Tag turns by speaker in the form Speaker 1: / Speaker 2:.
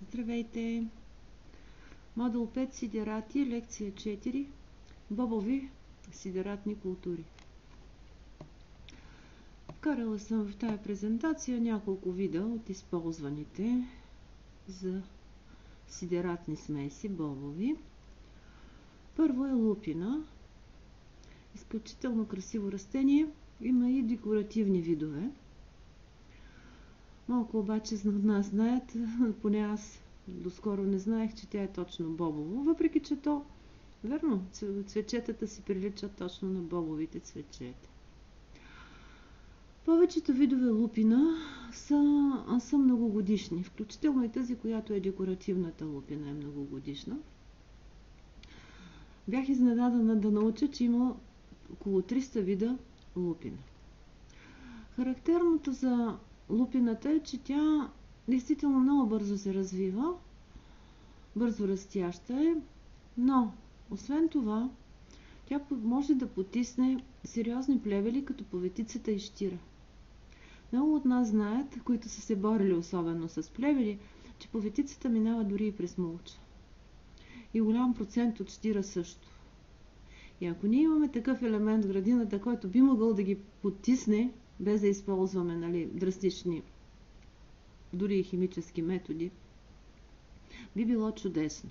Speaker 1: Здравейте! Модул 5 сидерати, лекция 4. Бобови сидератни култури. Вкарала съм в тая презентация няколко вида от използваните за сидератни смеси, бобови. Първо е лупина. Изключително красиво растение. Има и декоративни видове. Малко обаче от нас знаят, поне аз доскоро не знаех, че тя е точно бобово, въпреки че то, верно, цветчетата си приличат точно на бобовите цветчета. Повечето видове лупина са многогодишни, включително и тази, която е декоративната лупина, е многогодишна. Бях изненадана да науча, че има около 300 вида лупина. Характерното за лупината е, че тя действително много бързо се развива, бързо растяща е, но освен това тя може да потисне сериозни плевели, като поветицата и щира. Много от нас знаят, които са се борили особено с плевели, че поветицата минава дори и през мулча. И голям процент от щира също. И ако ние имаме такъв елемент в градината, който би могъл да ги потисне, без да използваме драстични, дори и химически методи, би било чудесно.